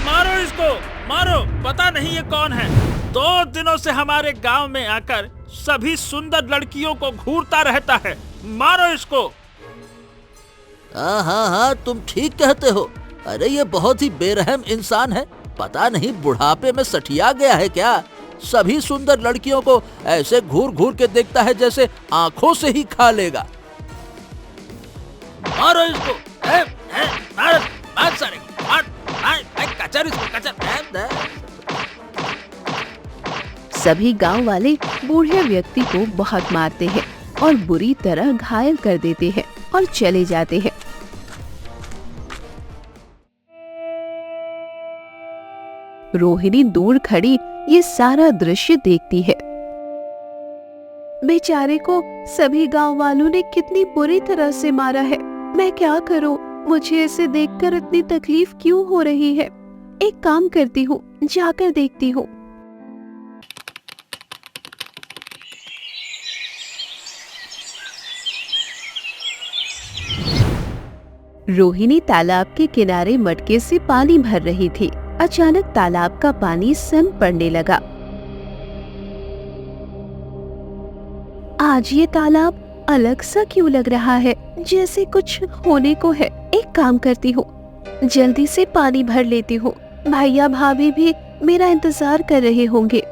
मारो इसको, मारो। पता नहीं ये कौन है। 2 दिनों से हमारे गांव में आकर सभी सुंदर लड़कियों को घूरता रहता है। मारो इसको। हाँ, तुम ठीक कहते हो। अरे ये बहुत ही बेरहम इंसान है। पता नहीं बुढ़ापे में सठिया गया है क्या। सभी सुंदर लड़कियों को ऐसे घूर घूर के देखता है जैसे आंखों से ही खा लेगा। मारो इसको। मार सारे को, मार, कचर इसको, कचर। सभी गांव वाले बूढ़े व्यक्ति को बहुत मारते हैं और बुरी तरह घायल कर देते हैं और चले जाते हैं। रोहिणी दूर खड़ी ये सारा दृश्य देखती है। बेचारे को सभी गांव वालों ने कितनी बुरी तरह से मारा है। मैं क्या करूं? मुझे इसे देखकर इतनी तकलीफ क्यों हो रही है? एक काम करती हूँ, जाकर देखती हूँ। रोहिणी तालाब के किनारे मटके से पानी भर रही थी। अचानक तालाब का पानी सन पड़ने लगा। आज ये तालाब अलग सा क्यों लग रहा है, जैसे कुछ होने को है। एक काम करती हूँ, जल्दी से पानी भर लेती हूँ। भैया भाभी भी मेरा इंतजार कर रहे होंगे।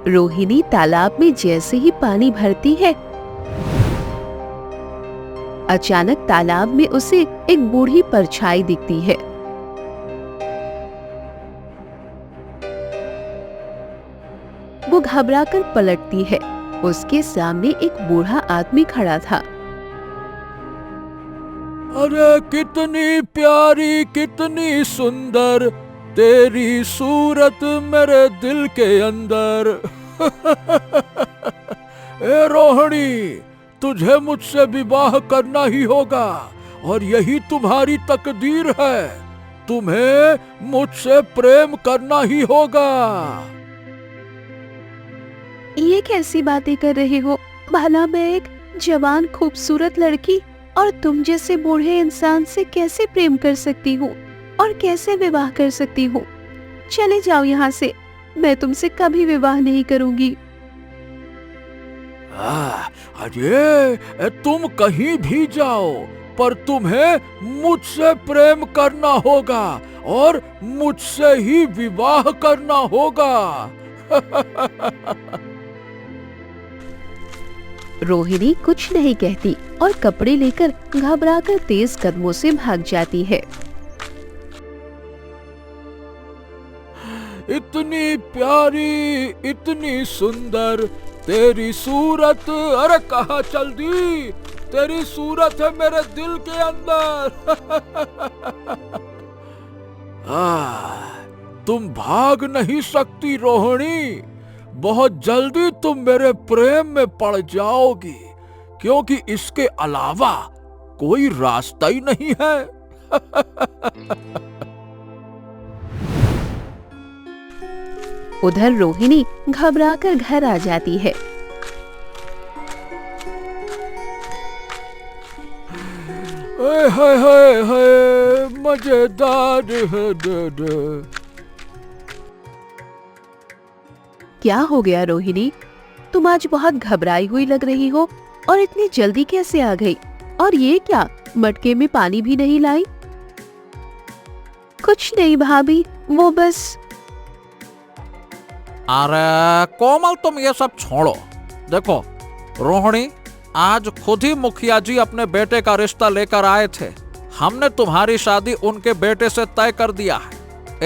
रोहिणी तालाब में जैसे ही पानी भरती है, अचानक तालाब में उसे एक बूढ़ी परछाई दिखती है। वो घबराकर पलटती है। उसके सामने एक बूढ़ा आदमी खड़ा था। अरे कितनी प्यारी, कितनी सुंदर तेरी सूरत मेरे दिल के अंदर। ए रोहिणी, तुझे मुझसे विवाह करना ही होगा और यही तुम्हारी तकदीर है। तुम्हें मुझसे प्रेम करना ही होगा। ये कैसी बातें कर रहे हो? भला मैं एक जवान खूबसूरत लड़की और तुम जैसे बूढ़े इंसान से कैसे प्रेम कर सकती हूँ और कैसे विवाह कर सकती हूँ? चले जाओ यहाँ से। मैं तुमसे कभी विवाह नहीं करूँगी। अरे तुम कहीं भी जाओ, पर तुम्हें मुझसे प्रेम करना होगा और मुझसे ही विवाह करना होगा। रोहिणी कुछ नहीं कहती और कपड़े लेकर घबराकर तेज कदमों से भाग जाती है। इतनी प्यारी, इतनी सुंदर तेरी सूरत। अरे कहाँ चल दी? तेरी सूरत है मेरे दिल के अंदर। तुम भाग नहीं सकती रोहिणी। बहुत जल्दी तुम मेरे प्रेम में पड़ जाओगी, क्योंकि इसके अलावा कोई रास्ता ही नहीं है। उधर रोहिणी घबराकर घर आ जाती है। हाय मजेदार है। क्या हो गया रोहिणी? तुम आज बहुत घबराई हुई लग रही हो और इतनी जल्दी कैसे आ गई? और ये क्या, मटके में पानी भी नहीं लाई? कुछ नहीं भाभी, वो बस। अरे कोमल, तुम ये सब छोड़ो। देखो रोहिणी, आज खुद ही मुखिया जी अपने बेटे का रिश्ता लेकर आए थे। हमने तुम्हारी शादी उनके बेटे से तय कर दिया है।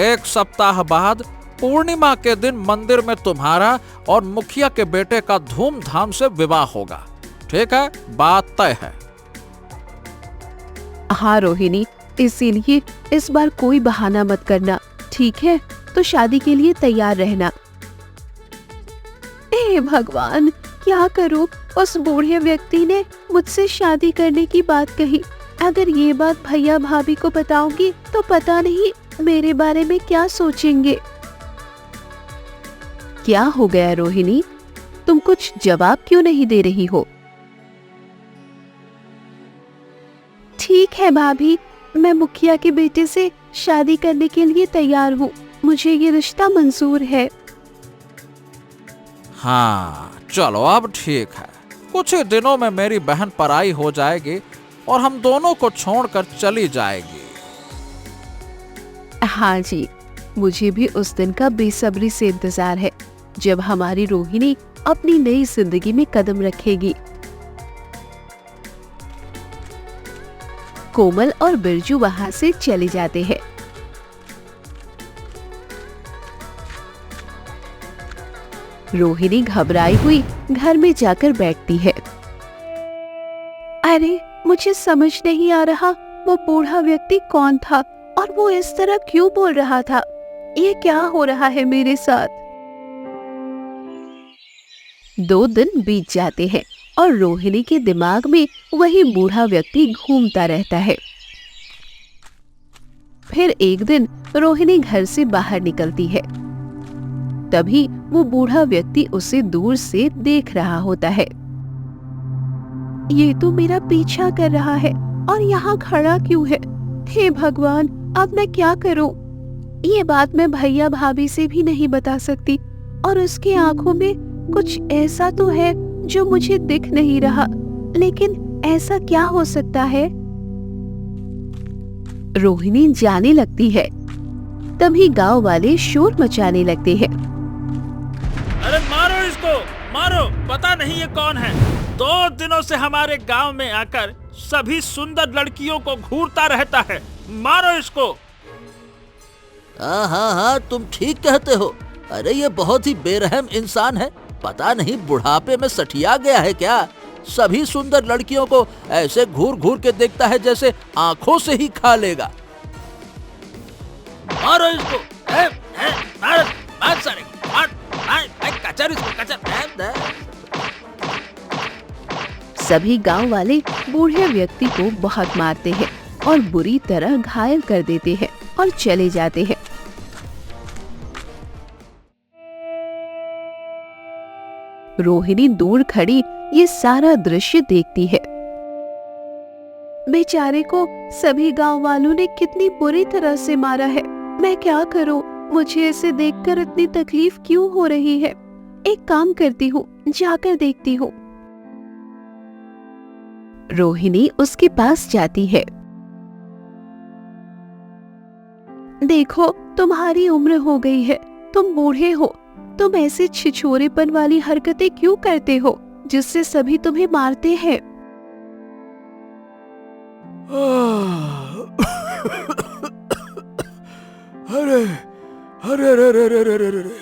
1 सप्ताह बाद पूर्णिमा के दिन मंदिर में तुम्हारा और मुखिया के बेटे का धूमधाम से विवाह होगा। ठीक है, बात तय है। हाँ रोहिणी, इसीलिए इस बार कोई बहाना मत करना, ठीक है? तो शादी के लिए तैयार रहना। हे भगवान, क्या करूं? उस बूढ़े व्यक्ति ने मुझसे शादी करने की बात कही। अगर ये बात भैया भाभी को बताऊंगी तो पता नहीं मेरे बारे में क्या सोचेंगे। क्या हो गया रोहिणी? तुम कुछ जवाब क्यों नहीं दे रही हो? ठीक है भाभी, मैं मुखिया के बेटे से शादी करने के लिए तैयार हूँ। मुझे ये रिश्ता मंजूर है। हाँ चलो अब ठीक है, कुछ ही दिनों में मेरी बहन पराई हो जाएगी और हम दोनों को छोड़कर चली जाएगी। हाँ जी, मुझे भी उस दिन का बेसब्री से इंतजार है जब हमारी रोहिणी अपनी नई जिंदगी में कदम रखेगी। कोमल और बिरजू वहां से चले जाते हैं। रोहिणी घबराई हुई घर में जाकर बैठती है। अरे मुझे समझ नहीं आ रहा वो बूढ़ा व्यक्ति कौन था और वो इस तरह क्यों बोल रहा था। ये क्या हो रहा है मेरे साथ। 2 दिन बीत जाते हैं और रोहिणी के दिमाग में वही बूढ़ा व्यक्ति घूमता रहता है। फिर एक दिन रोहिणी घर से बाहर निकलती है। तभी वो बूढ़ा व्यक्ति उसे दूर से देख रहा होता है। ये तो मेरा पीछा कर रहा है और यहाँ खड़ा क्यों है। हे भगवान, अब मैं क्या करूं? ये बात मैं भैया भाभी से भी नहीं बता सकती और उसकी आंखों में कुछ ऐसा तो है जो मुझे दिख नहीं रहा, लेकिन ऐसा क्या हो सकता है। रोहिणी जाने लगती है। तभी गांव वाले शोर मचाने लगते हैं। अरे मारो इसको, मारो, पता नहीं ये कौन है। 2 दिनों से हमारे गांव में आकर सभी सुंदर लड़कियों को घूरता रहता है। मारो इसको। हाँ हाँ हाँ, तुम ठीक कहते हो। अरे ये बहुत ही बेरहम इंसान है। पता नहीं बुढ़ापे में सठिया गया है क्या। सभी सुंदर लड़कियों को ऐसे घूर घूर के देखता है जैसे आंखों से ही खा लेगा। मारो इसको। मार, मार सारे, मार, कचर इसको, कचर। सभी गांव वाले बूढ़े व्यक्ति को बहुत मारते हैं और बुरी तरह घायल कर देते हैं और चले जाते हैं। रोहिणी दूर खड़ी ये सारा दृश्य देखती है। बेचारे को सभी गांव वालों ने कितनी बुरी तरह से मारा है। मैं क्या करूं? मुझे इसे देखकर इतनी तकलीफ क्यों हो रही है? एक काम करती हूँ, जाकर देखती हूँ। रोहिणी उसके पास जाती है। देखो, तुम्हारी उम्र हो गई है, तुम बूढ़े हो, तुम ऐसे छिछोरेपन वाली हरकतें क्यों करते हो जिससे सभी तुम्हें मारते हैं? अरे अरे अरे अरे अरे अरे अरे,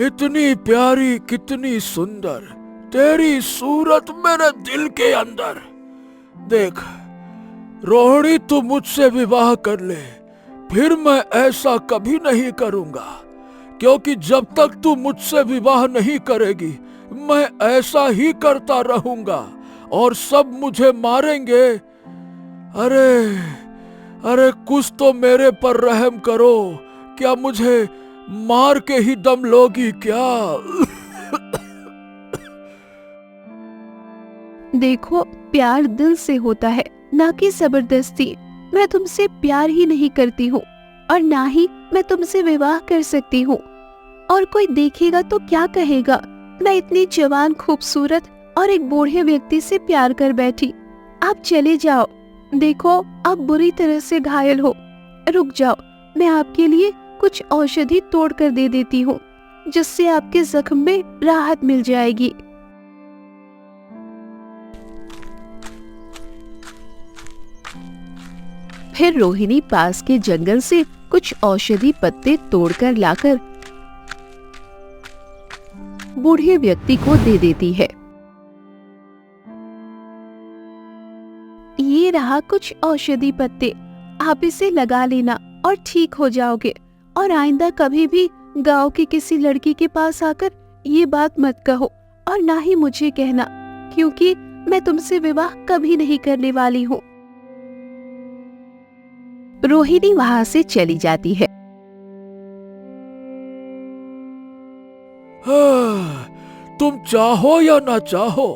इतनी प्यारी, कितनी सुंदर तेरी सूरत मेरे दिल के अंदर। देख रोहिणी, तू मुझसे विवाह कर ले, फिर मैं ऐसा कभी नहीं करूंगा, क्योंकि जब तक तू मुझसे विवाह नहीं करेगी मैं ऐसा ही करता रहूंगा और सब मुझे मारेंगे। अरे अरे कुछ तो मेरे पर रहम करो, क्या मुझे मार के ही दम लोगी क्या? देखो, प्यार दिल से होता है, ना कि जबरदस्ती। मैं तुमसे प्यार ही नहीं करती हूँ और ना ही मैं तुमसे विवाह कर सकती हूँ। और कोई देखेगा तो क्या कहेगा? मैं इतनी जवान, खूबसूरत और एक बूढ़े व्यक्ति से प्यार कर बैठी। आप चले जाओ। देखो, आप बुरी तरह से घायल हो। रुक जाओ, मैं आपके लिए कुछ औषधि तोड़ कर दे देती हूँ, जिससे आपके जख्म में राहत मिल जाएगी। फिर रोहिणी पास के जंगल से कुछ औषधि पत्ते तोड़कर लाकर बूढ़े व्यक्ति को दे देती है। ये रहा कुछ औषधि पत्ते, आप इसे लगा लेना और ठीक हो जाओगे। और आइंदा कभी भी गांव की किसी लड़की के पास आकर ये बात मत कहो और ना ही मुझे कहना, क्योंकि मैं तुमसे विवाह कभी नहीं करने वाली हूँ। रोहिणी वहां से चली जाती है। तुम चाहो या ना चाहो,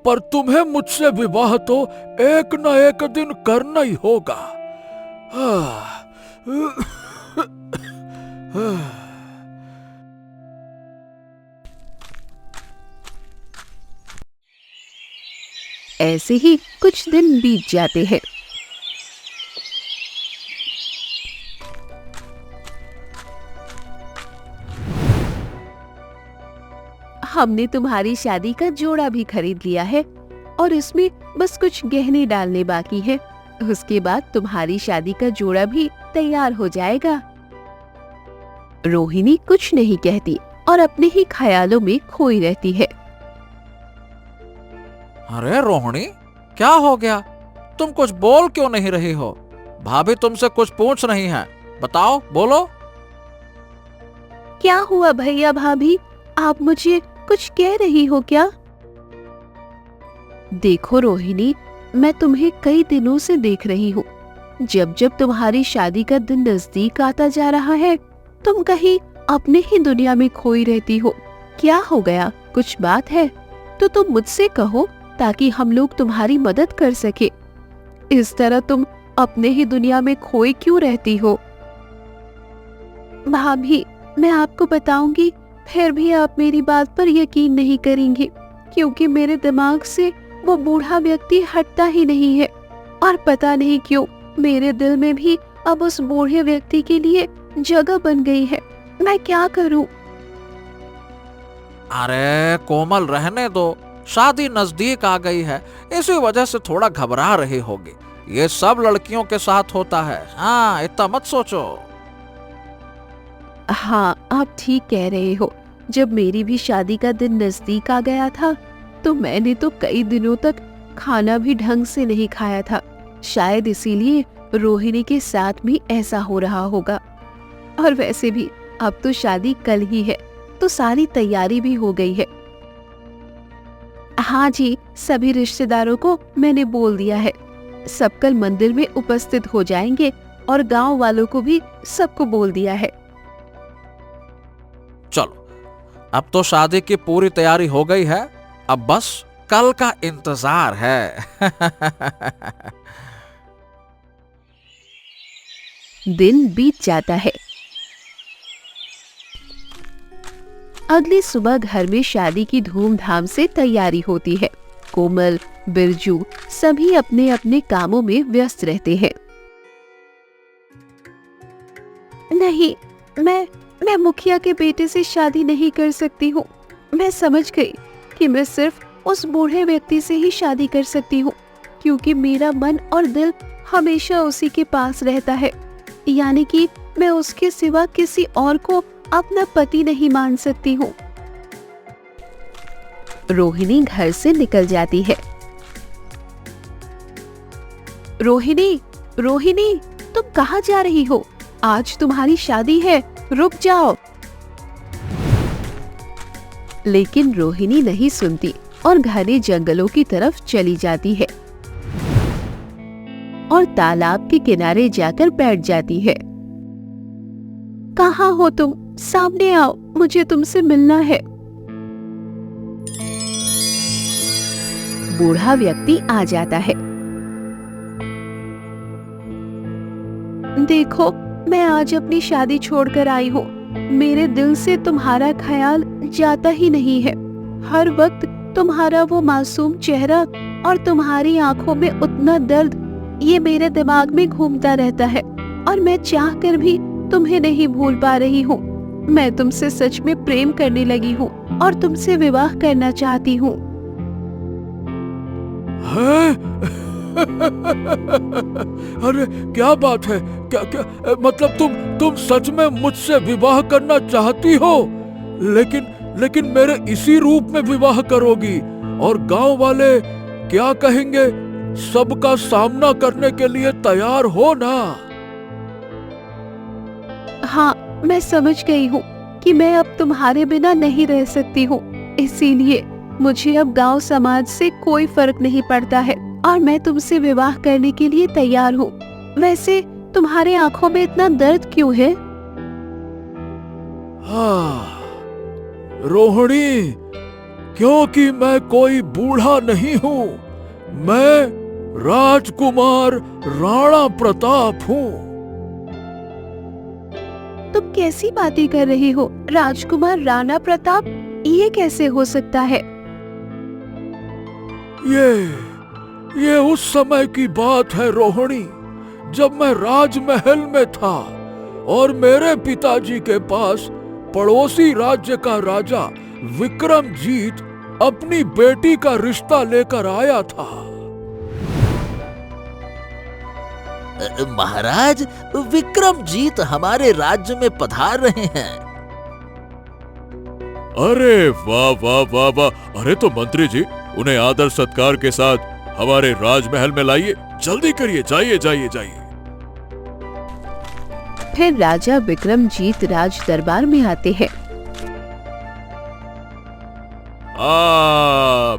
पर तुम्हें मुझसे विवाह तो एक न एक दिन करना ही होगा। ऐसे ही कुछ दिन बीत जाते हैं। हमने तुम्हारी शादी का जोड़ा भी खरीद लिया है और इसमें बस कुछ गहने डालने बाकी है। उसके बाद तुम्हारी शादी का जोड़ा भी तैयार हो जाएगा। रोहिणी कुछ नहीं कहती और अपने ही ख्यालों में खोई रहती है। अरे रोहिणी, क्या हो गया? तुम कुछ बोल क्यों नहीं रही हो? भाभी तुमसे कुछ पूछ रही हैं, बताओ, बोलो। क्या हुआ भैया भाभी, आप मुझे कुछ कह रही हो क्या? देखो रोहिणी, मैं तुम्हें कई दिनों से देख रही हूँ। जब जब तुम्हारी शादी का दिन नजदीक आता जा रहा है, तुम कहीं अपने ही दुनिया में खोई रहती हो। क्या हो गया? कुछ बात है तो तुम मुझसे कहो, ताकि हम लोग तुम्हारी मदद कर सके। इस तरह तुम अपने ही दुनिया में खोई क्यों रहती हो? भाभी, मैं आपको बताऊंगी, फिर भी आप मेरी बात पर यकीन नहीं करेंगे, क्योंकि मेरे दिमाग से वो बूढ़ा व्यक्ति हटता ही नहीं है और पता नहीं क्यों मेरे दिल में भी अब उस बूढ़े व्यक्ति के लिए जगह बन गई है। मैं क्या करूं? अरे कोमल, रहने दो, शादी नजदीक आ गई है, इसी वजह से थोड़ा घबरा रही होगी। ये सब लड़कियों के साथ होता है। हाँ, इतना मत सोचो। हाँ, आप ठीक कह रहे हो। जब मेरी भी शादी का दिन नजदीक आ गया था, तो मैंने तो कई दिनों तक खाना भी ढंग से नहीं खाया था। शायद इसीलिए रोहिणी के साथ भी ऐसा हो रहा होगा। और वैसे भी अब तो शादी कल ही है, तो सारी तैयारी भी हो गई है। हाँ जी, सभी रिश्तेदारों को मैंने बोल दिया है। सब कल मंदिर में उपस्थित हो जाएंगे और गांव वालों को भी सबको बोल दिया है। चलो, अब तो शादी की पूरी तैयारी हो गई है, अब बस कल का इंतजार है। दिन बीत जाता है। अगली सुबह घर में शादी की धूमधाम से तैयारी होती है। कोमल, बिरजू सभी अपने अपने कामों में व्यस्त रहते हैं। नहीं, मैं मुखिया के बेटे से शादी नहीं कर सकती हूँ। मैं समझ गई कि मैं सिर्फ उस बूढ़े व्यक्ति से ही शादी कर सकती हूँ, क्योंकि मेरा मन और दिल हमेशा उसी के पास रहता है। यानी कि मैं उसके सिवा किसी और को अपना पति नहीं मान सकती हूँ। रोहिणी घर से निकल जाती है। रोहिणी, रोहिणी, तुम कहाँ जा रही हो? आज तुम्हारी शादी है, रुक जाओ। लेकिन रोहिणी नहीं सुनती और घने जंगलों की तरफ चली जाती है और तालाब के किनारे जाकर बैठ जाती है। कहाँ हो तुम? सामने आओ, मुझे तुमसे मिलना है। बूढ़ा व्यक्ति आ जाता है। देखो, मैं आज अपनी शादी छोड़कर आई हूँ। मेरे दिल से तुम्हारा ख्याल जाता ही नहीं है। हर वक्त तुम्हारा वो मासूम चेहरा और तुम्हारी आंखों में उतना दर्द, ये मेरे दिमाग में घूमता रहता है और मैं चाहकर भी तुम्हें नहीं भूल पा रही हूँ। मैं तुमसे सच में प्रेम करने लगी हूँ और तुमसे विवाह करना चाहती हूँ। अरे क्या बात है? क्या क्या मतलब तुम सच में मुझसे विवाह करना चाहती हो? लेकिन मेरे इसी रूप में विवाह करोगी? और गांव वाले क्या कहेंगे? सबका सामना करने के लिए तैयार हो ना? हाँ, मैं समझ गई हूँ कि मैं अब तुम्हारे बिना नहीं रह सकती हूँ। इसीलिए मुझे अब गांव समाज से कोई फर्क नहीं पड़ता है और मैं तुमसे विवाह करने के लिए तैयार हूँ। वैसे तुम्हारे आंखों में इतना दर्द क्यों है? हाँ, रोहिणी, क्योंकि मैं कोई बूढ़ा नहीं हूँ, मैं राजकुमार राणा प्रताप हूँ। तुम कैसी बातें कर रहे हो? राजकुमार राणा प्रताप, ये कैसे हो सकता है? ये उस समय की बात है रोहिणी, जब मैं राजमहल में था और मेरे पिताजी के पास पड़ोसी राज्य का राजा विक्रमजीत अपनी बेटी का रिश्ता लेकर आया था। महाराज, विक्रमजीत हमारे राज्य में पधार रहे हैं। अरे वाह वाह वाह वाह! अरे तो मंत्री जी, उन्हें आदर सत्कार के साथ हमारे राजमहल में लाइए। जल्दी करिए, जाइए जाइए जाइए। फिर राजा विक्रमजीत राज दरबार में आते हैं।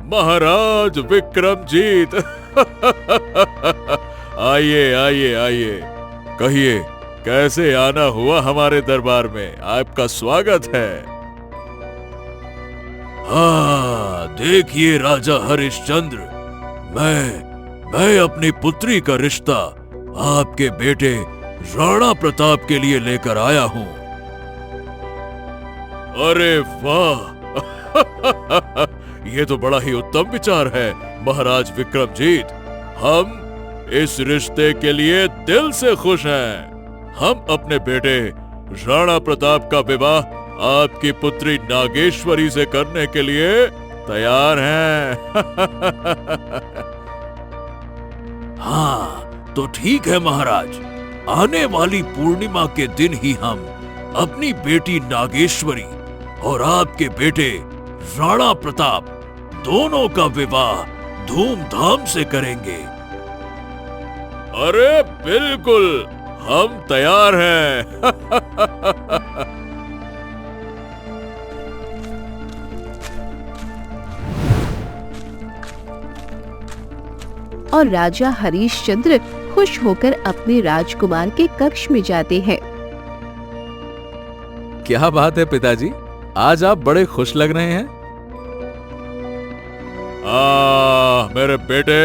महाराज विक्रमजीत आइए आइए आइए, कहिए कैसे आना हुआ हमारे दरबार में? आपका स्वागत है। हाँ, देखिए राजा हरिश्चंद्र, मैं अपनी पुत्री का रिश्ता आपके बेटे राणा प्रताप के लिए लेकर आया हूं। अरे वाह! ये तो बड़ा ही उत्तम विचार है महाराज विक्रमजीत। हम इस रिश्ते के लिए दिल से खुश हैं। हम अपने बेटे राणा प्रताप का विवाह आपकी पुत्री नागेश्वरी से करने के लिए तैयार हैं। हाँ, तो ठीक है महाराज, आने वाली पूर्णिमा के दिन ही हम अपनी बेटी नागेश्वरी और आपके बेटे राणा प्रताप दोनों का विवाह धूमधाम से करेंगे। अरे बिल्कुल, हम तैयार हैं। और राजा हरिश्चंद्र खुश होकर अपने राजकुमार के कक्ष में जाते हैं। क्या बात है पिताजी, आज आप बड़े खुश लग रहे हैं। मेरे बेटे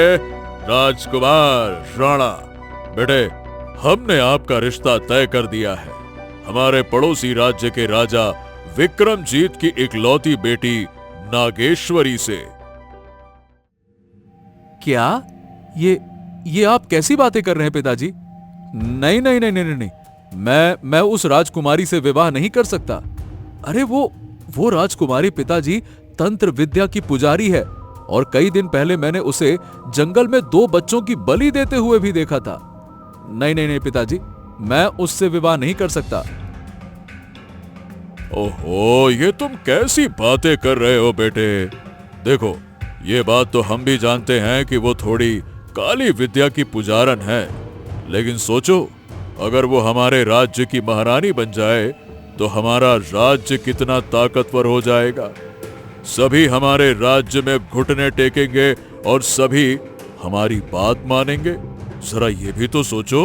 राजकुमार राणा, बेटे हमने आपका रिश्ता तय कर दिया है हमारे पड़ोसी राज्य के राजा विक्रमजीत की इकलौती बेटी नागेश्वरी से। क्या ये आप कैसी बातें कर रहे हैं पिताजी? नहीं नहीं नहीं नहीं नहीं, मैं उस राजकुमारी से विवाह नहीं कर सकता। अरे वो राजकुमारी पिताजी तंत्र विद्या की पुजारी है और कई दिन पहले मैंने उसे जंगल में 2 बच्चों की बलि देते हुए भी देखा था। नहीं नहीं नहीं पिताजी, मैं उससे विवाह नहीं कर सकता। ओहो, ये तुम कैसी बातें कर रहे हो बेटे? देखो, ये बात तो हम भी जानते हैं कि वो थोड़ी काली विद्या की पुजारन है, लेकिन सोचो अगर वो हमारे राज्य की महारानी बन जाए तो हमारा राज्य कितना ताकतवर हो जाएगा। सभी हमारे राज्य में घुटने टेकेंगे और सभी हमारी बात मानेंगे। जरा ये भी तो सोचो।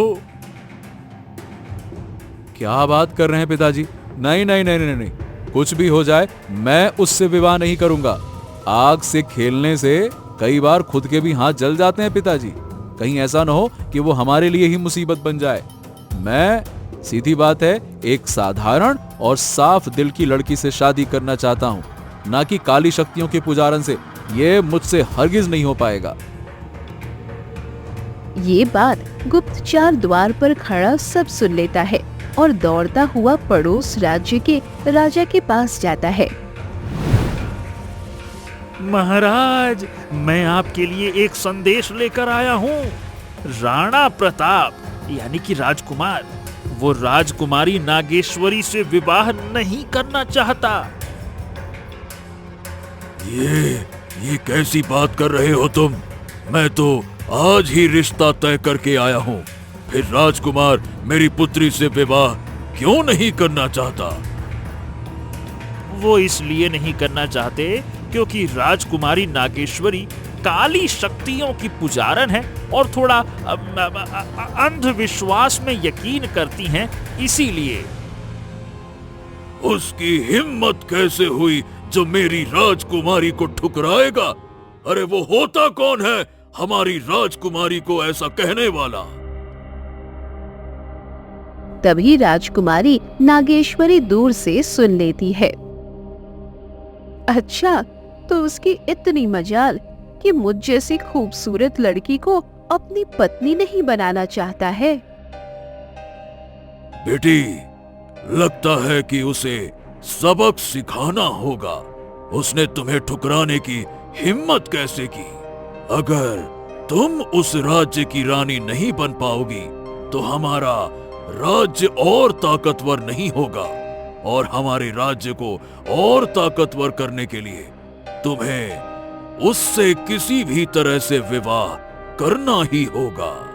क्या बात कर रहे हैं पिताजी? नहीं नहीं नहीं नहीं नहीं, कुछ भी हो जाए मैं उससे विवाह नहीं करूंगा। आग से खेलने से कई बार खुद के भी हाथ जल जाते हैं पिताजी। कहीं ऐसा न हो कि वो हमारे लिए ही मुसीबत बन जाए। मैं, सीधी बात है, एक साधारण और साफ दिल की लड़की से शादी करना चाहता हूं, ना कि काली शक्तियों के पुजारन से। ये मुझसे हरगिज नहीं हो पाएगा। ये बात गुप्तचर द्वार पर खड़ा सब सुन लेता है और दौड़ता हुआ पड़ोस राज्य के राजा के पास जाता है। महाराज, मैं आपके लिए एक संदेश लेकर आया हूँ। राणा प्रताप यानी कि राजकुमार, वो राजकुमारी नागेश्वरी से विवाह नहीं करना चाहता। ये कैसी बात कर रहे हो तुम? मैं तो आज ही रिश्ता तय करके आया हूँ, फिर राजकुमार मेरी पुत्री से विवाह क्यों नहीं करना चाहता? वो इसलिए नहीं करना चाहते क्योंकि राजकुमारी नागेश्वरी काली शक्तियों की पुजारन है और थोड़ा अंधविश्वास में यकीन करती हैं, इसीलिए। उसकी हिम्मत कैसे हुई जो मेरी राजकुमारी को ठुकराएगा? अरे वो होता कौन है हमारी राजकुमारी को ऐसा कहने वाला? तभी राजकुमारी नागेश्वरी दूर से सुन लेती है। अच्छा, तो उसकी इतनी मजाल कि मुझ जैसी खूबसूरत लड़की को अपनी पत्नी नहीं बनाना चाहता है। बेटी, लगता है कि उसे सबक सिखाना होगा। उसने तुम्हें ठुकराने की हिम्मत कैसे की? अगर तुम उस राज्य की रानी नहीं बन पाओगी तो हमारा राज्य और ताकतवर नहीं होगा, और हमारे राज्य को और ताकतवर करने के लिए तुम्हें उससे किसी भी तरह से विवाह करना ही होगा।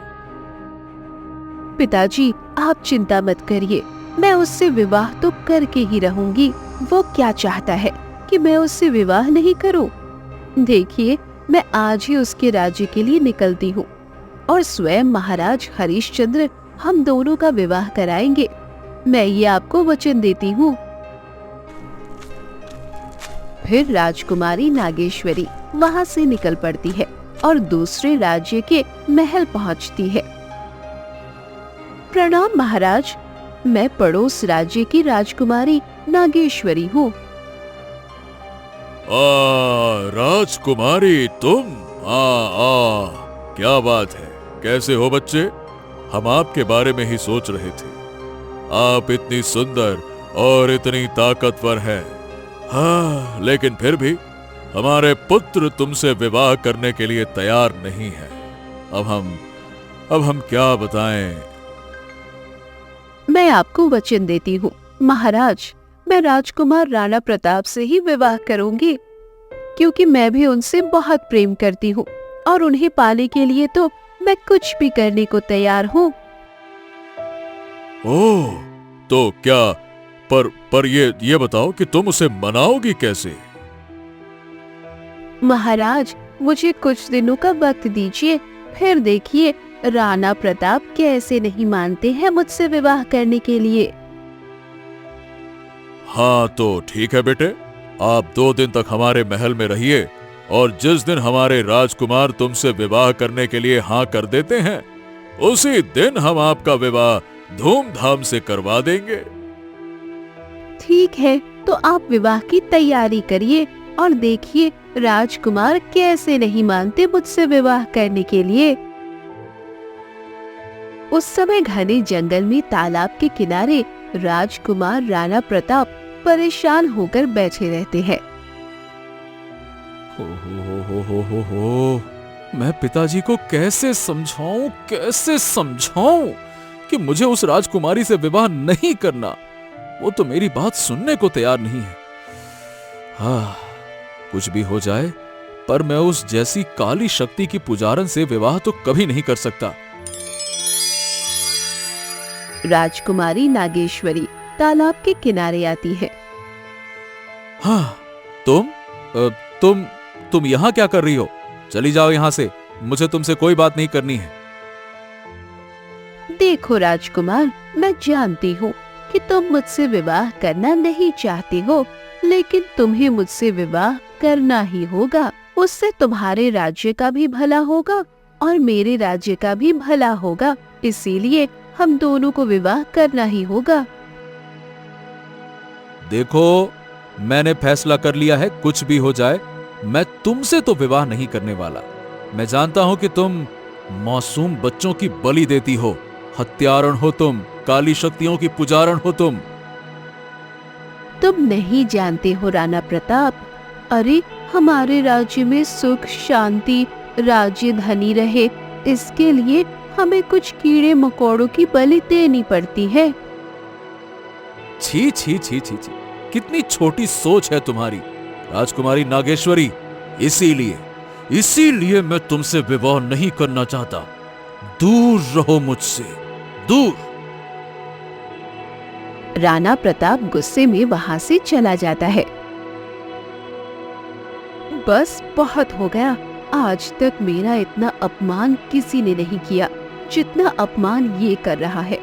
पिताजी, आप चिंता मत करिए, मैं उससे विवाह तो करके ही रहूंगी। वो क्या चाहता है कि मैं उससे विवाह नहीं करूं? देखिए, मैं आज ही उसके राज्य के लिए निकलती हूँ और स्वयं महाराज हरिश्चंद्र हम दोनों का विवाह कराएंगे। मैं ये आपको वचन देती हूँ। फिर राजकुमारी नागेश्वरी वहाँ से निकल पड़ती है और दूसरे राज्य के महल पहुँचती है। प्रणाम महाराज, मैं पड़ोस राज्य की राजकुमारी नागेश्वरी हूँ। राजकुमारी तुम? क्या बात है, कैसे हो बच्चे? हम आपके बारे में ही सोच रहे थे। आप इतनी सुंदर और इतनी ताकतवर हैं। हाँ, लेकिन फिर भी हमारे पुत्र तुमसे विवाह करने के लिए तैयार नहीं है। अब हम क्या बताएं? मैं आपको वचन देती हूँ महाराज, मैं राजकुमार राणा प्रताप से ही विवाह करूंगी, क्योंकि मैं भी उनसे बहुत प्रेम करती हूँ और उन्हें पाने के लिए तो मैं कुछ भी करने को तैयार हूँ। ओह, तो क्या पर ये बताओ कि तुम उसे मनाओगी कैसे? महाराज, मुझे कुछ दिनों का वक्त दीजिए, फिर देखिए राणा प्रताप कैसे नहीं मानते हैं मुझसे विवाह करने के लिए। हाँ तो ठीक है बेटे, आप 2 दिन तक हमारे महल में रहिए, और जिस दिन हमारे राजकुमार तुमसे विवाह करने के लिए हाँ कर देते हैं, उसी दिन हम आपका विवाह धूमधाम से करवा देंगे। ठीक है, तो आप विवाह की तैयारी करिए और देखिए राजकुमार कैसे नहीं मानते मुझसे विवाह करने के लिए। उस समय घने जंगल में तालाब के किनारे राजकुमार राणा प्रताप परेशान होकर बैठे रहते हैं। हो, मैं पिताजी को कैसे समझाऊं कि मुझे उस राजकुमारी से विवाह नहीं करना। वो तो मेरी बात सुनने को तैयार नहीं है। हाँ, कुछ भी हो जाए, पर मैं उस जैसी काली शक्ति की पुजारन से विवाह तो कभी नहीं कर सकता। राजकुमारी नागेश्वरी तालाब के किनारे आती है। हाँ, तुम यहाँ क्या कर रही हो? चली जाओ यहाँ से, मुझे तुमसे कोई बात नहीं करनी है। देखो राजकुमार, मैं जानती हूँ कि तुम मुझसे विवाह करना नहीं चाहते हो, लेकिन तुम्हें मुझसे विवाह करना ही होगा। उससे तुम्हारे राज्य का भी भला होगा और मेरे राज्य का भी भला होगा, इसीलिए हम दोनों को विवाह करना ही होगा। देखो, मैंने फैसला कर लिया है, कुछ भी हो जाए मैं तुमसे तो विवाह नहीं करने वाला। मैं जानता हूं कि तुम मासूम बच्चों की बलि देती हो, हत्यारण हो तुम, काली शक्तियों की पुजारण हो तुम। तुम नहीं जानते हो राणा प्रताप, अरे हमारे राज्य में सुख शांति, राज्य धनी रहे, इसके लिए हमें कुछ कीड़े मकोड़ों की बलि देनी पड़ती है। छी छी छी छी छी, कितनी छोटी सोच है तुम्हारी राजकुमारी नागेश्वरी। इसीलिए मैं तुमसे विवाह नहीं करना चाहता। दूर रहो मुझसे, दूर। राणा प्रताप गुस्से में वहां से चला जाता है। बस बहुत हो गया, आज तक मेरा इतना अपमान किसी ने नहीं किया जितना अपमान ये कर रहा है।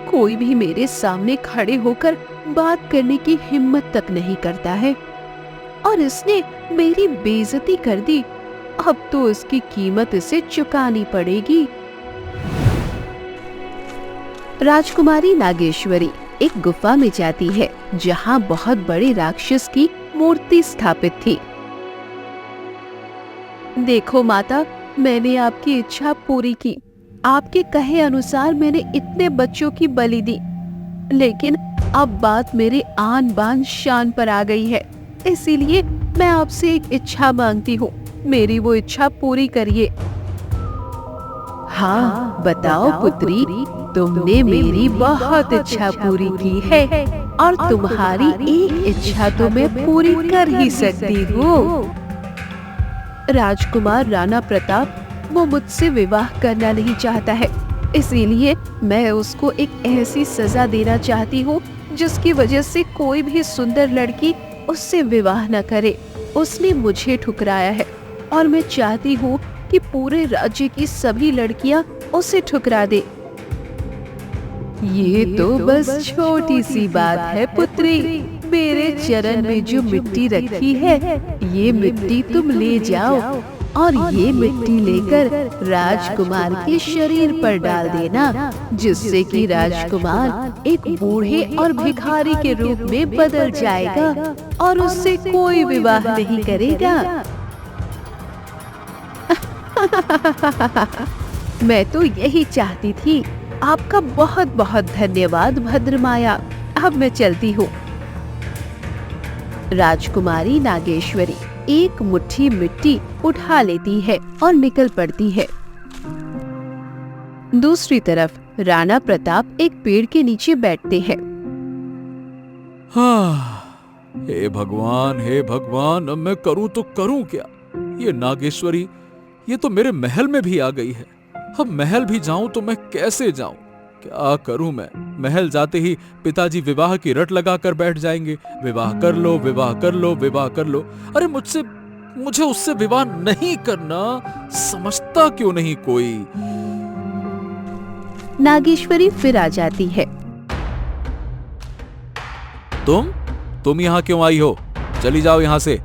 कोई भी मेरे सामने खड़े होकर बात करने की हिम्मत तक नहीं करता है। और इसने मेरी बेइज्जती कर दी। अब तो इसकी कीमत इसे चुकानी पड़ेगी। राजकुमारी नागेश्वरी एक गुफा में जाती है जहाँ बहुत बड़े राक्षस की मूर्ति स्थापित थी। देखो माता, मैंने आपकी इच्छा पूरी की। आपके कहे अनुसार मैंने इतने बच्चों की बलि दी, लेकिन अब बात मेरे आन बान शान पर आ गई है। इसीलिए मैं आपसे एक इच्छा मांगती हूँ, मेरी वो इच्छा पूरी करिए। हाँ बताओ पुत्री, तुमने मेरी बहुत इच्छा पूरी की है और तुम्हारी एक इच्छा तो मैं पूरी कर ही सकती हूँ। राजकुमार राणा प्रताप वो मुझसे विवाह करना नहीं चाहता है, इसीलिए मैं उसको एक ऐसी सजा देना चाहती हूँ जिसकी वजह से कोई भी सुंदर लड़की उससे विवाह न करे। उसने मुझे ठुकराया है और मैं चाहती हूँ कि पूरे राज्य की सभी लड़कियाँ उसे ठुकरा दे। ये तो बस छोटी सी बात है पुत्री। मेरे चरण में जो मिट्टी रखी है, ये मिट्टी तुम ले जाओ और ये मिट्टी लेकर राजकुमार के शरीर पर डाल देना, जिससे कि राजकुमार एक बूढ़े और भिखारी के रूप में बदल जाएगा और उससे कोई विवाह नहीं करेगा। मैं तो यही चाहती थी। आपका बहुत बहुत धन्यवाद भद्रमाया। अब मैं चलती हूँ। राजकुमारी नागेश्वरी एक मुट्ठी मिट्टी उठा लेती है और निकल पड़ती है। दूसरी तरफ राणा प्रताप एक पेड़ के नीचे बैठते हैं। हे भगवान, अब मैं करूं तो करूं क्या? ये नागेश्वरी, ये तो मेरे महल में भी आ गई है। अब महल भी जाऊं तो मैं कैसे जाऊं? क्या करूं मैं? महल जाते ही पिताजी विवाह की रट लगा कर बैठ जाएंगे, विवाह कर लो, विवाह कर लो, विवाह कर लो। अरे मुझे उससे विवाह नहीं करना, समझता क्यों नहीं कोई? नागेश्वरी फिर आ जाती है। तुम यहाँ क्यों आई हो? चली जाओ यहाँ से।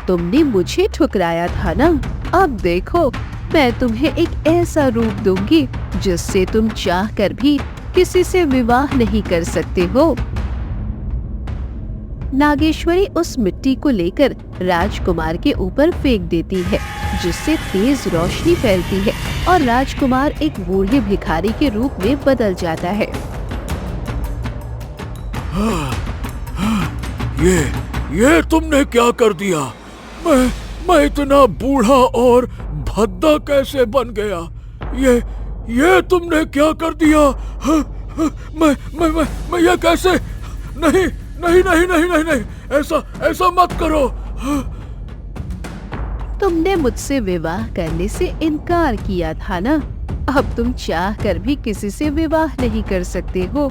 तुमने मुझे ठुकराया था ना, अब देखो मैं तुम्हें एक ऐसा रूप दूंगी जिससे तुम चाहकर भी किसी से विवाह नहीं कर सकते हो। नागेश्वरी उस मिट्टी को लेकर राजकुमार के ऊपर फेंक देती है, जिससे तेज रोशनी फैलती है और राजकुमार एक बूढ़े भिखारी के रूप में बदल जाता है। ये तुमने क्या कर दिया? मैं इतना बूढ़ा और भद्दा कैसे बन गया? ये तुमने क्या कर दिया? मैं ये कैसे? नहीं, ऐसा मत करो। तुमने मुझसे विवाह करने से इनकार किया था ना, अब तुम चाह कर भी किसी से विवाह नहीं कर सकते हो।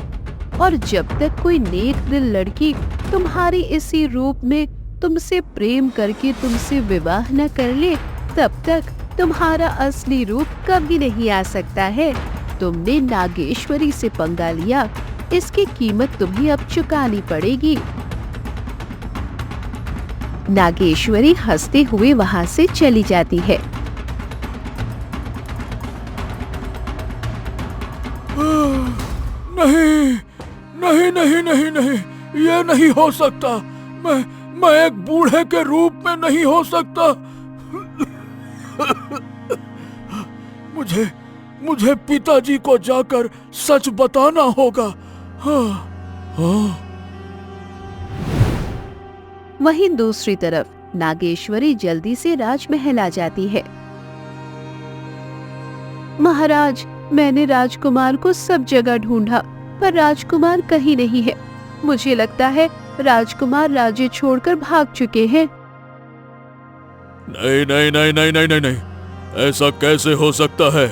और जब तक कोई नेक दिल लड़की तुम्हारी इसी रूप में तुमसे प्रेम करके तुमसे विवाह न कर ले, तब तक तुम्हारा असली रूप कभी नहीं आ सकता है। तुमने नागेश्वरी से पंगा लिया, इसकी कीमत तुम्हें अब चुकानी पड़ेगी। नागेश्वरी हंसते हुए वहां से चली जाती है। नहीं, ये नहीं हो सकता। मैं एक बूढ़े के रूप में नहीं हो सकता। मुझे पिताजी को जाकर सच बताना होगा। वहीं दूसरी तरफ नागेश्वरी जल्दी से राजमहल आ जाती है। महाराज, मैंने राजकुमार को सब जगह ढूंढा, पर राजकुमार कहीं नहीं है। मुझे लगता है राजकुमार राज्य छोड़कर भाग चुके हैं। नहीं, ऐसा कैसे हो सकता है?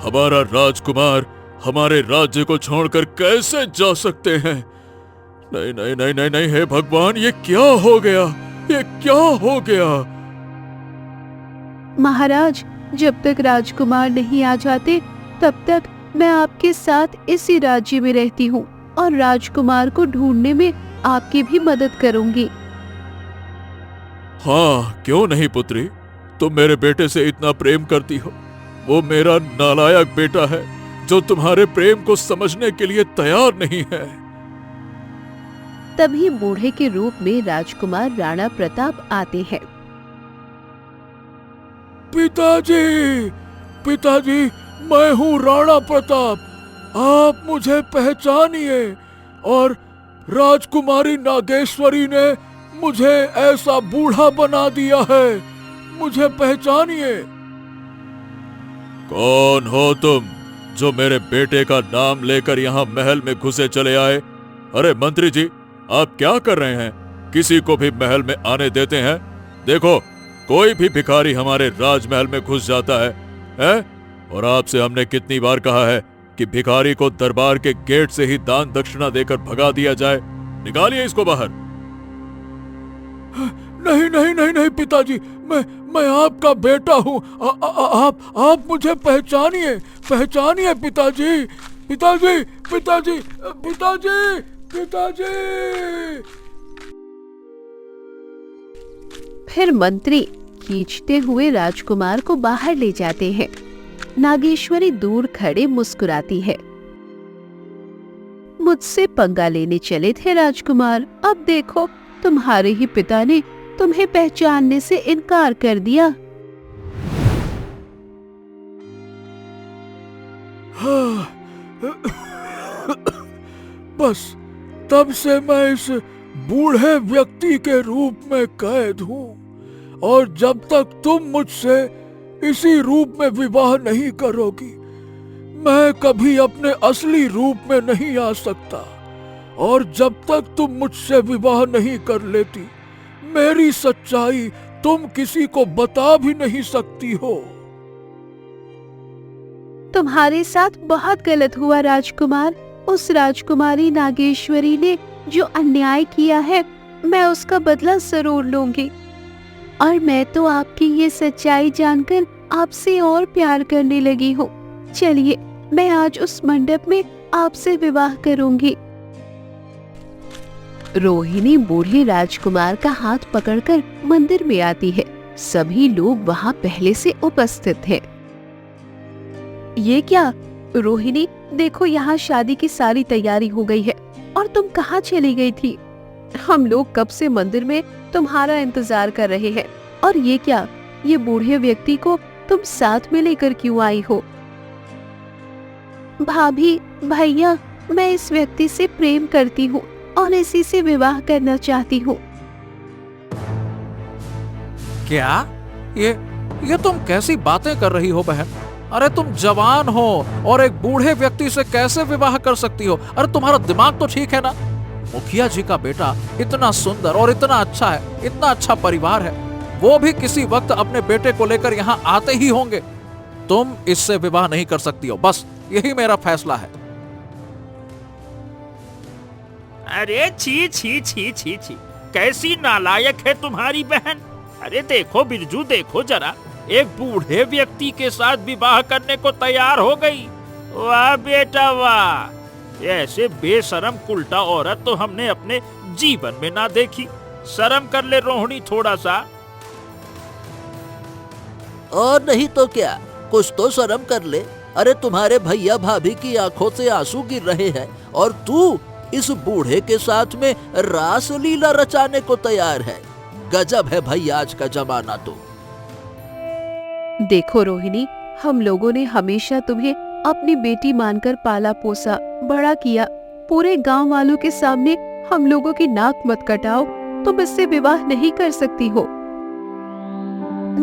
हमारा राजकुमार हमारे राज्य को छोड़कर कैसे जा सकते हैं? नहीं, हे भगवान, ये क्या हो गया? महाराज, जब तक राजकुमार नहीं आ जाते तब तक मैं आपके साथ इसी राज्य में रहती हूँ और राजकुमार को ढूंढने में आपकी भी मदद करूंगी। हाँ, क्यों नहीं पुत्री, तुम मेरे बेटे से इतना प्रेम करती हो। वो मेरा नालायक बेटा है जो तुम्हारे प्रेम को समझने के लिए तैयार नहीं है। तभी बूढ़े के रूप में राजकुमार राणा प्रताप आते हैं। पिताजी, पिताजी, मैं हूँ राणा प्रताप। आप मुझे पहचानिए। और राजकुमारी नागेश्वरी ने मुझे ऐसा बूढ़ा बना दिया है, मुझे पहचानिए। कौन हो तुम जो मेरे बेटे का नाम लेकर यहाँ महल में घुसे चले आए? अरे मंत्री जी, आप क्या कर रहे हैं? किसी को भी महल में आने देते हैं? देखो, कोई भी भिखारी हमारे राजमहल में घुस जाता है? और आपसे हमने कितनी बार कहा है कि भिखारी को दरबार के गेट से ही दान दक्षिणा देकर भगा दिया जाए। निकालिए इसको बाहर। नहीं नहीं नहीं नहीं पिताजी, मैं आपका बेटा हूँ। आप मुझे पहचानिए, पहचानिए पिताजी, पिताजी, पिताजी, पिताजी, पिताजी। फिर मंत्री खींचते हुए राजकुमार को बाहर ले जाते हैं। नागेश्वरी दूर खड़े मुस्कुराती है। मुझसे पंगा लेने चले थे राजकुमार, अब देखो तुम्हारे ही पिता ने तुम्हें पहचानने से इनकार कर दिया। हाँ। बस तब से मैं इस बूढ़े व्यक्ति के रूप में कैद हूँ, और जब तक तुम मुझसे इसी रूप में विवाह नहीं करोगी, मैं कभी अपने असली रूप में नहीं आ सकता। और जब तक तुम मुझसे विवाह नहीं कर लेती, मेरी सच्चाई तुम किसी को बता भी नहीं सकती हो। तुम्हारे साथ बहुत गलत हुआ राजकुमार। उस राजकुमारी नागेश्वरी ने जो अन्याय किया है, मैं उसका बदला जरूर लूंगी। और मैं तो आपकी ये सच्चाई जानकर आपसे और प्यार करने लगी हूँ। चलिए, मैं आज उस मंडप में आपसे विवाह करूंगी। रोहिणी बूढ़े राजकुमार का हाथ पकड़कर मंदिर में आती है। सभी लोग वहाँ पहले से उपस्थित हैं। ये क्या रोहिणी, देखो यहाँ शादी की सारी तैयारी हो गई है और तुम कहाँ चली गई थी? हम लोग कब से मंदिर में तुम्हारा इंतजार कर रहे हैं। और ये क्या, ये बूढ़े व्यक्ति को तुम साथ में लेकर क्यों आई हो? भाभी, भैया, मैं इस व्यक्ति से प्रेम करती हूँ और इसी से विवाह करना चाहती हूँ। क्या? ये तुम कैसी बातें कर रही हो बहन? अरे तुम जवान हो और एक बूढ़े व्यक्ति से कैसे विवाह कर सकती हो? अरे तुम्हारा दिमाग तो ठीक है ना? मुखिया जी का बेटा इतना सुंदर और इतना अच्छा है, इतना अच्छा परिवार है, वो भी किसी वक्त अपने बेटे को लेकर यहाँ आते ही होंगे। तुम इससे विवाह नहीं कर सकती हो, बस यही मेरा फैसला है। अरे छी छी छी छी छी, कैसी नालायक है तुम्हारी बहन। अरे देखो बिरजू, देखो जरा, एक बूढ़े व्यक्ति के साथ विवाह करने को तैयार हो गई। वाह बेटा वाह, ऐसे बेशरम उल्टा औरत तो हमने अपने जीवन में ना देखी। शर्म कर ले रोहिणी थोड़ा सा। और नहीं तो क्या, कुछ तो शर्म कर ले। अरे तुम्हारे भैया भाभी की आंखों से आंसू गिर रहे हैं और तू इस बूढ़े के साथ में रास लीला रचाने को तैयार है। गजब है भाई आज का जमाना तो। देखो रोहिणी, हम लोगों ने हमेशा तुम्हें अपनी बेटी मानकर पाला पोसा, बड़ा किया। पूरे गांव वालों के सामने हम लोगों की नाक मत कटाओ। तुम इससे विवाह नहीं कर सकती हो।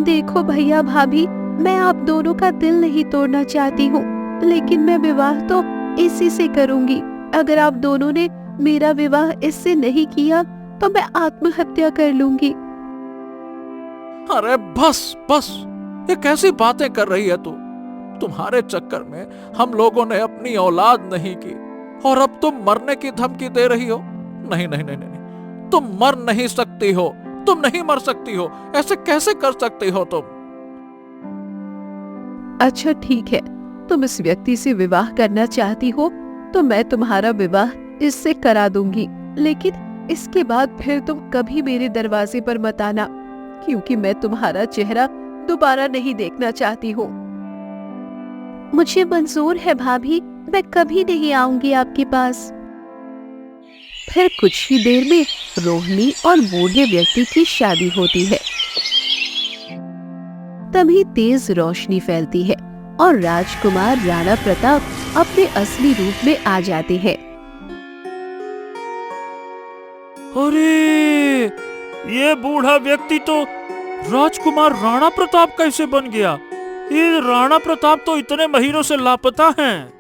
देखो भैया भाभी, मैं आप दोनों का दिल नहीं तोड़ना चाहती हूँ, लेकिन मैं विवाह तो इसी से करूँगी। अगर आप दोनों ने मेरा विवाह इससे नहीं किया तो मैं आत्महत्या कर लूंगी। अरे बस बस, ये कैसी बातें कर रही है तू? तुम्हारे चक्कर में हम लोगों ने अपनी औलाद नहीं की और अब तुम मरने की धमकी दे रही हो? नहीं नहीं नहीं नहीं, तुम मर नहीं सकती हो, तुम नहीं मर सकती हो। ऐसे कैसे कर सकती हो तुम? अच्छा ठीक है, तुम इस व्यक्ति से विवाह करना चाहती हो तो मैं तुम्हारा विवाह इससे करा दूंगी, लेकिन इसके बाद फिर तुम कभी मेरे दरवाजे पर मत आना। क्योंकि मैं तुम्हारा चेहरा दोबारा नहीं देखना चाहती हूँ। मुझे मंजूर है भाभी, मैं कभी नहीं आऊंगी आपके पास। फिर कुछ ही देर में रोहिणी और बूढ़े व्यक्ति की शादी होती है। तभी तेज रोशनी फैलती है और राजकुमार राणा प्रताप अपने असली रूप में आ जाते हैं। अरे ये बूढ़ा व्यक्ति तो राजकुमार राणा प्रताप कैसे बन गया? ये राणा प्रताप तो इतने महीनों से लापता हैं।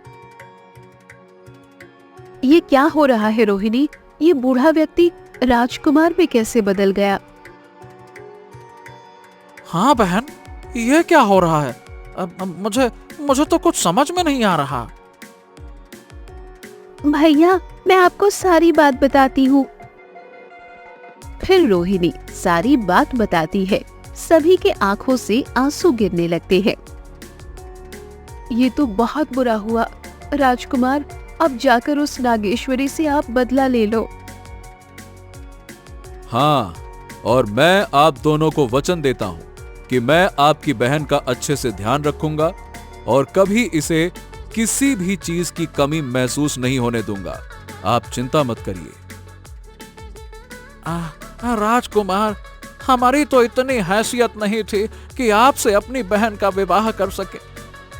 ये क्या हो रहा है रोहिणी? ये बूढ़ा व्यक्ति राजकुमार में कैसे बदल गया? हाँ बहन, ये क्या हो रहा है? मुझे तो कुछ समझ में नहीं आ रहा। भैया, मैं आपको सारी बात बताती हूँ। फिर रोहिणी सारी बात बताती है। सभी के आंखों से आंसू गिरने लगते हैं। ये तो बहुत बुरा हुआ। राजकुमार, अब जाकर उस नागेश्वरी से आप बदला ले लो। हाँ, और मैं आप दोनों को वचन देता हूँ कि मैं आपकी बहन का अच्छे से ध्यान रखूंगा और कभी इसे किसी भी चीज की कमी महसूस नहीं होने दूंगा। आप चिंता मत करिए। राजकुमार, हमारी तो इतनी हैसियत नहीं थी कि आपसे अपनी बहन का विवाह कर सके,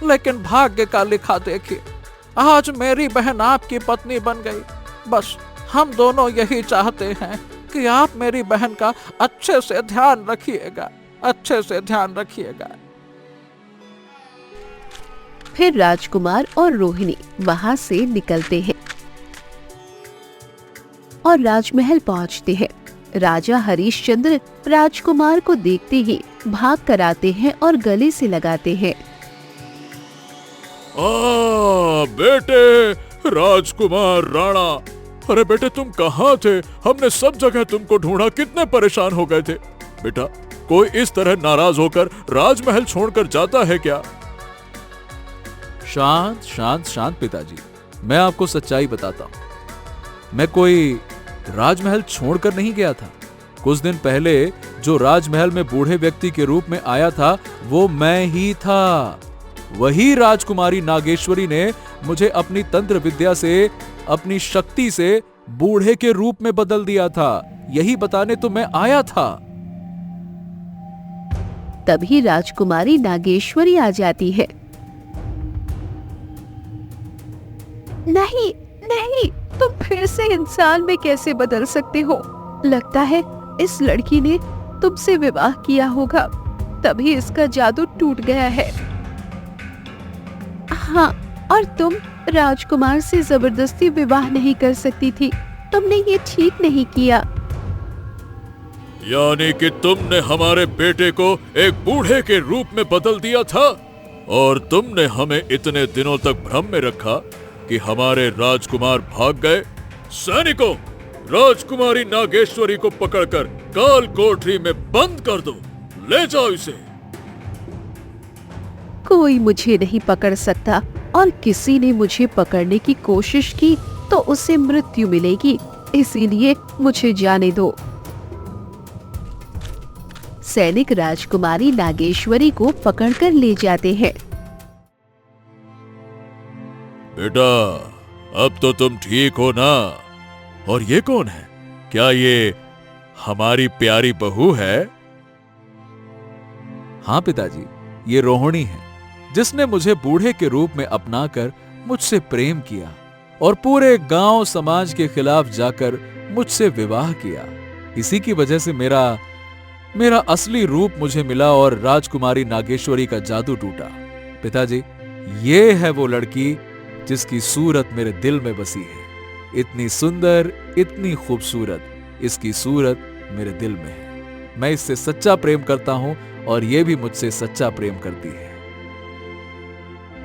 लेकिन भाग्य का लिखा देखिए, आज मेरी बहन आपकी पत्नी बन गई। बस हम दोनों यही चाहते हैं कि आप मेरी बहन का अच्छे से ध्यान रखिएगा, अच्छे से ध्यान रखिएगा। फिर राजकुमार और रोहिणी वहां से निकलते हैं और राजमहल पहुंचते हैं। राजा हरिश्चंद्र राजकुमार को देखते ही भाग कर आते हैं और गले से लगाते हैं। बेटे राजकुमार राणा, अरे बेटे तुम कहाँ थे? हमने सब जगह तुमको ढूंढा, कितने परेशान हो गए थे। बेटा, कोई इस तरह नाराज होकर राजमहल छोड़कर जाता है क्या? शांत शांत शांत पिताजी, मैं आपको सच्चाई बताता हूं। मैं कोई राजमहल छोड़कर नहीं गया था। कुछ दिन पहले जो राजमहल में बूढ़े व्यक्ति के रूप में आया था, वो मैं ही था। वही राजकुमारी नागेश्वरी ने मुझे अपनी तंत्र विद्या से, अपनी शक्ति से बूढ़े के रूप में बदल दिया था। यही बताने तो मैं आया था। तभी राजकुमारी नागेश्वरी आ जाती है। नहीं नहीं, तुम फिर से इंसान में कैसे बदल सकते हो? लगता है इस लड़की ने तुमसे विवाह किया होगा, तभी इसका जादू टूट गया है। हाँ, और तुम राजकुमार से जबरदस्ती विवाह नहीं कर सकती थी। तुमने ये ठीक नहीं किया। यानी कि तुमने हमारे बेटे को एक बूढ़े के रूप में बदल दिया था और तुमने हमें इतने दिनों तक भ्रम में रखा कि हमारे राजकुमार भाग गए। सैनिकों, राजकुमारी नागेश्वरी को पकड़कर काल कोठरी में बंद कर दो। ले जाओ इसे। कोई मुझे नहीं पकड़ सकता, और किसी ने मुझे पकड़ने की कोशिश की तो उसे मृत्यु मिलेगी, इसीलिए मुझे जाने दो। सैनिक राजकुमारी नागेश्वरी को पकड़कर ले जाते हैं। बेटा, अब तो तुम ठीक हो ना? और ये कौन है? क्या ये हमारी प्यारी बहू है? हाँ पिताजी, ये रोहिणी है, जिसने मुझे बूढ़े के रूप में अपनाकर मुझसे प्रेम किया और पूरे गांव समाज के खिलाफ जाकर मुझसे विवाह किया। इसी की वजह से मेरा असली रूप मुझे मिला और राजकुमारी नागेश्वरी का जादू टूटा। पिताजी, ये है वो लड़की जिसकी सूरत मेरे दिल में बसी है। इतनी सुंदर, इतनी खूबसूरत, इसकी सूरत मेरे दिल में है। मैं इससे सच्चा प्रेम करता हूं और ये भी मुझसे सच्चा प्रेम करती है।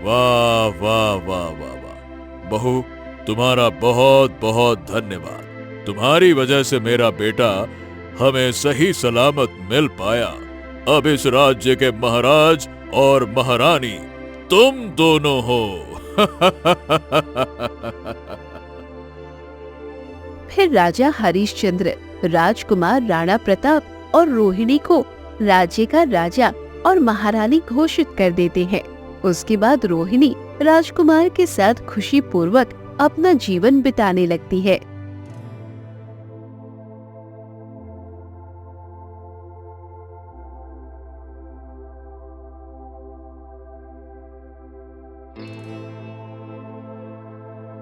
वाह वाह वाह वाह वाह। बहू, तुम्हारा बहुत बहुत धन्यवाद। तुम्हारी वजह से मेरा बेटा हमें सही सलामत मिल पाया। अब इस राज्य के महाराज और महारानी तुम दोनों हो। फिर राजा हरिश्चंद्र राजकुमार राणा प्रताप और रोहिणी को राज्य का राजा और महारानी घोषित कर देते हैं। उसके बाद रोहिणी राजकुमार के साथ खुशी पूर्वक अपना जीवन बिताने लगती है।